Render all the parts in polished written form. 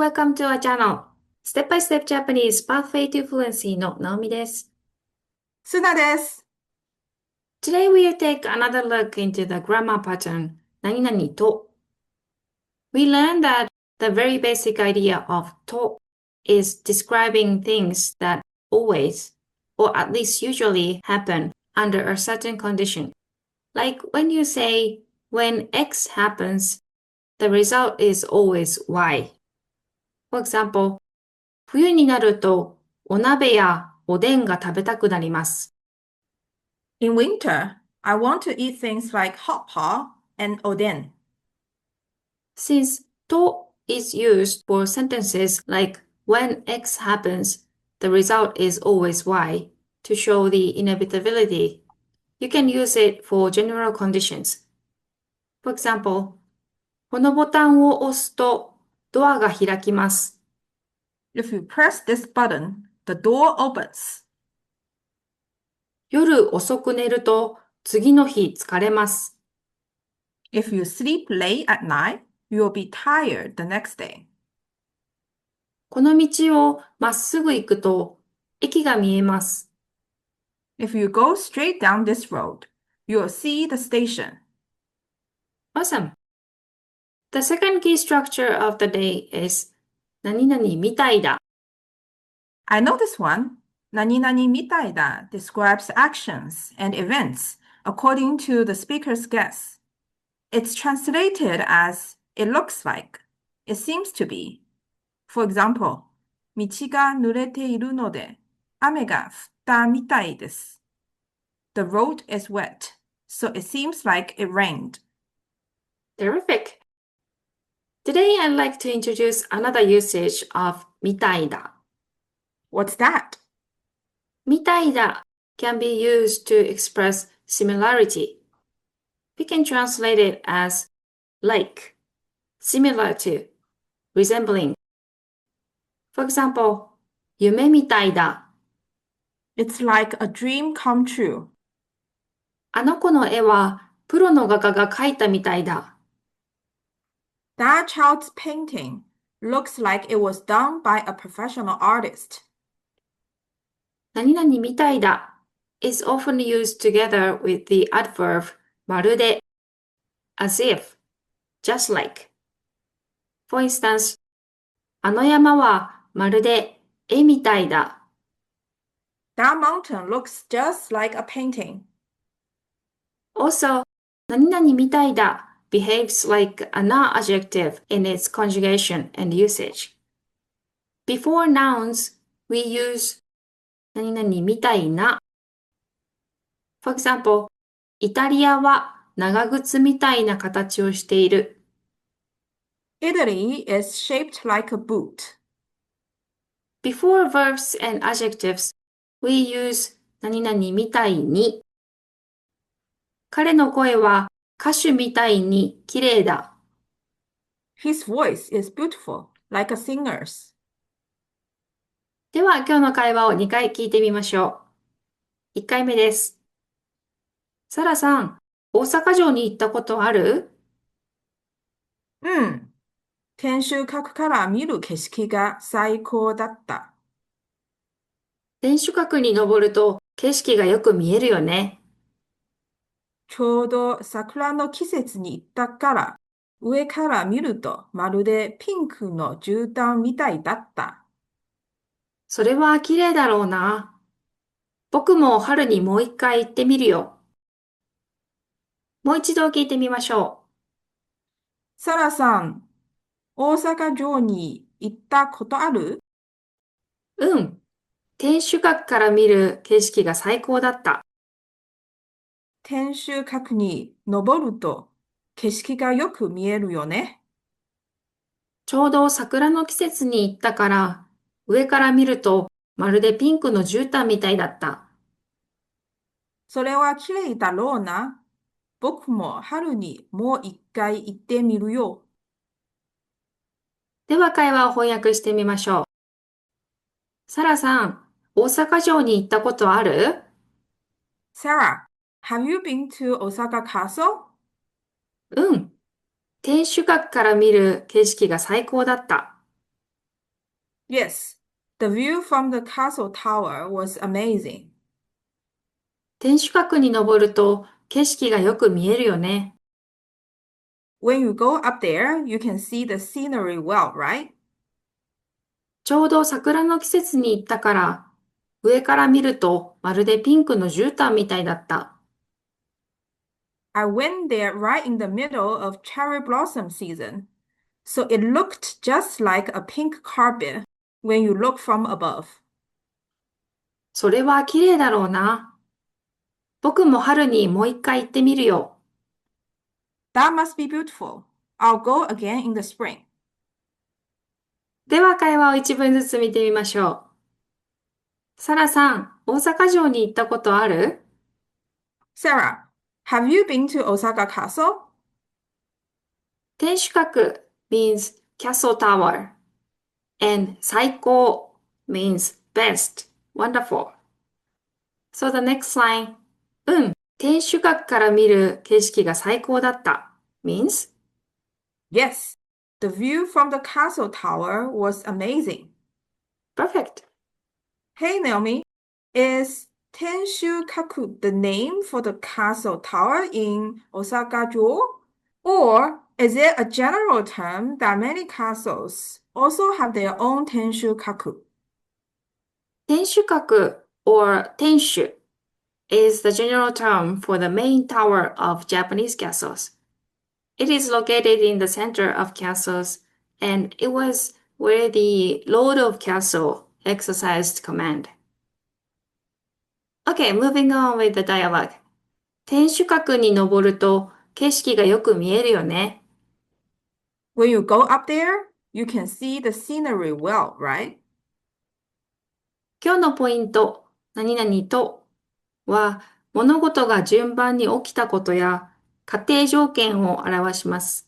welcome to our channel. Step by Step Japanese Pathway to Fluency のナオミです。スナです。Today we'll take another look into the grammar pattern 何々と。We learned that the very basic idea of と is describing things that always, or at least usually, happen under a certain condition. Like when you say, when X happens, the result is always Y. For example, 冬になるとお鍋やおでんが食べたくなります。In winter, I want to eat things like hot pot and oden. Since と is used for sentences like when X happens, the result is always Y to show the inevitability. You can use it for general conditions. For example, このボタンを押すとドアが開きます。If you press this button, the door opens. 夜遅く寝ると次の日疲れます。If you sleep late at night, you will be tired the next day. この道をまっすぐ行くと駅が見えます。If you go straight down this road, you will see the station. Awesome. The second key structure of the day is 何々みたいだ。I know this one. 何々みたいだ describes actions and events according to the speaker's guess. It's translated as it looks like, it seems to be. For example, 道が濡れているので雨が降ったみたいです。The road is wet, so it seems like it rained. Terrific. Today I'd like to introduce another usage of みたいだ。What's that? みたいだ can be used to express similarity. We can translate it as like, similar to, resembling. For example, 夢みたいだ。It's like a dream come true. あの子の絵はプロの画家が描いたみたいだ。That child's painting looks like it was done by a professional artist. 何々みたいだ is often used together with the adverb まるで as if, just like. For instance, あの山はまるで絵みたいだ。That mountain looks just like a painting. Also, 何々みたいだ behaves like a noun adjective in its conjugation and usage. Before nouns, we use 何々みたいな。For example, イタリアは長靴みたいな形をしている。Italy is shaped like a boot. Before verbs and adjectives, we use 何々みたいに。彼の声は歌手みたいに綺麗だ。His voice is beautiful, like a singer's. では今日の会話を2回聞いてみましょう。1回目です。サラさん、大阪城に行ったことある？うん。天守閣から見る景色が最高だった。天守閣に登ると景色がよく見えるよね。ちょうど桜の季節に行ったから、上から見るとまるでピンクの絨毯みたいだった。それはきれいだろうな。僕も春にもう一回行ってみるよ。もう一度聞いてみましょサラさん、大阪城に行ったことある？う。うん。天守閣から見る景色が最高だった。天守閣に登ると景色がよく見えるよね。ちょうど桜の季節に行ったから、上から見るとまるでピンクの絨毯みたいだった。それはきれいだろうな。僕も春にもう一回行ってみるよ。では会話を翻訳してみましょう。サラさん、大阪城に行ったことある？ Sarah, have you been to Osaka Castle? うん。天守閣から見る景色が最高だった。Yes, the view from the castle tower was amazing. 天守閣に登ると景色がよく見えるよね。When you go up there, you can see the scenery well, right? ちょうど桜の季節に行ったから、上から見るとまるでピンクの絨毯みたいだった。I went there right in the middle of cherry blossom season, so it looked just like a pink carpet when you look from above. それはきれいだろうな。僕も春にもう一回行ってみるよ。That must be beautiful. I'll go again in the spring. では会話を一文ずつ見てみましょう。サラさん、大阪城に行ったことある？ Sarah, have you been to Osaka Castle? 天守閣 means castle tower and 最高 means best, wonderful. So the next line, 天守閣から見る景色が最高だった means Yes, the view from the castle tower was amazing. perfect. Hey Naomi, is Tenshūkaku the name for the castle tower in Osaka-jo? Or is it a general term that many castles also have their own Tenshūkaku? 天守閣 or 天守 is the general term for the main tower of Japanese castles. It is located in the center of castles, and it was where the Lord of Castle exercised command. Okay, moving on with the dialogue. 天守閣に登ると景色がよく見えるよね。When you go up there, you can see the scenery well, right? 今日のポイント、何々とは物事が順番に起きたことや仮定条件を表します。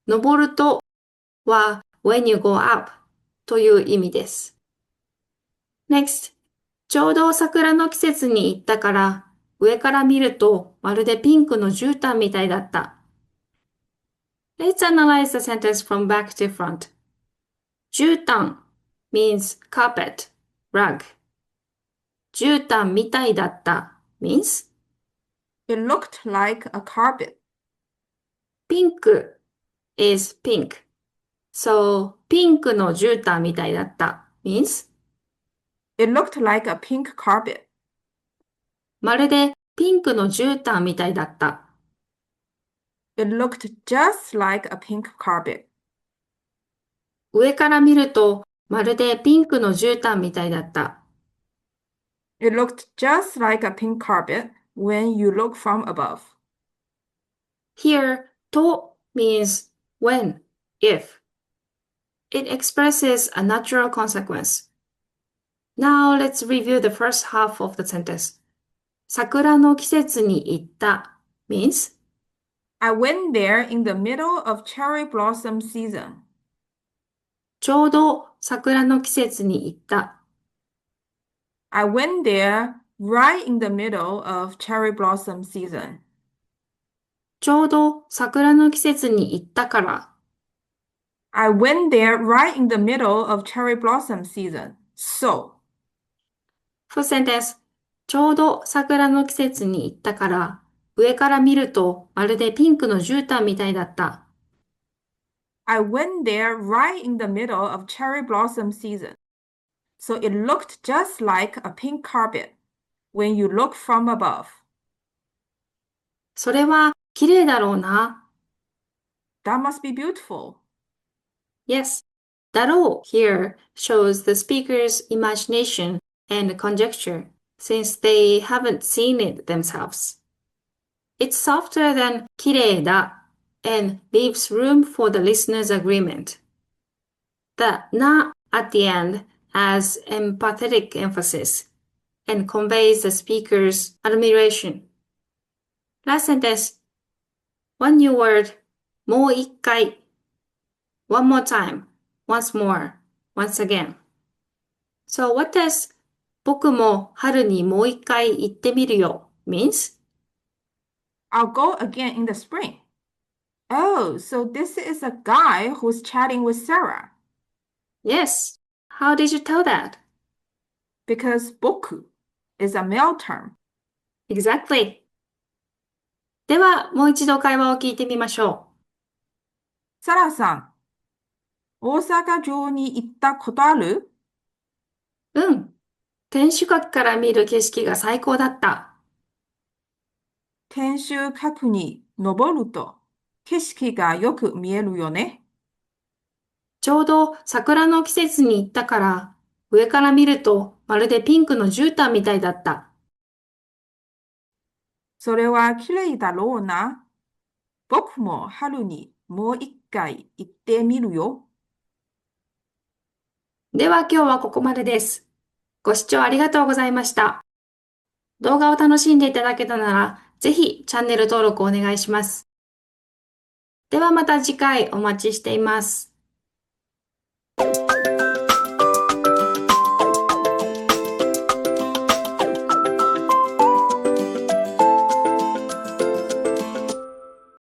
登るとは when you go up という意味です。Next, ちょうど桜の季節に行ったから上から見るとまるでピンクの絨毯みたいだった。Let's analyze the sentence from back to front. 絨毯 means carpet, rug. 絨毯みたいだった means It looked like a carpet. pink is pink. So, ピンクの絨毯みたいだった means It looked like a pink carpet. まるでピンクの絨毯みたいだった。It looked just like a pink carpet. 上から見るとまるでピンクの絨毯みたいだった。It looked just like a pink carpet when you look from above. Here, と means when, if. It expresses a natural consequence. Now let's review the first half of the sentence. 桜の季節に行った means I went there in the middle of cherry blossom season. ちょうど桜の季節に行った。I went there right in the middle of cherry blossom season. ちょうど桜の季節に行ったから。I went there right in the middle of cherry blossom season. So, Full sentence. ちょうど桜の季節に行ったから、上から見るとまるでピンクの絨毯みたいだった。I went there right in the middle of cherry blossom season. So it looked just like a pink carpet when you look from above. それは綺麗だろうな。That must be beautiful. Yes. だろう here shows the speaker's imagination and conjecture since they haven't seen it themselves. It's softer than 綺麗だ and leaves room for the listener's agreement. The な at the end adds empathetic emphasis and conveys the speaker's admiration. Last sentence. One new word. もう一回. One more time. Once more. Once again. So what does 僕も春にもう一回行ってみるよ means? I'll go again in the spring. Oh, so this is a guy who's chatting with Sarah. Yes. How did you tell that? Because 僕 is a male term. Exactly. では、もう一度会話を聞いてみましょサラさん、大阪城に行ったことある？う。うん。天守閣から見る景色が最高だった。天守閣に登ると景色がよく見えるよね。ちょうど桜の季節に行ったから、上から見るとまるでピンクの絨毯みたいだった。それはきれいだろうな。僕も春にもう一回行ってみるよ。では今日はここまでです。ご視聴ありがとうございました。動画を楽しんでいただけたなら、ぜひチャンネル登録お願いします。ではまた次回お待ちしています。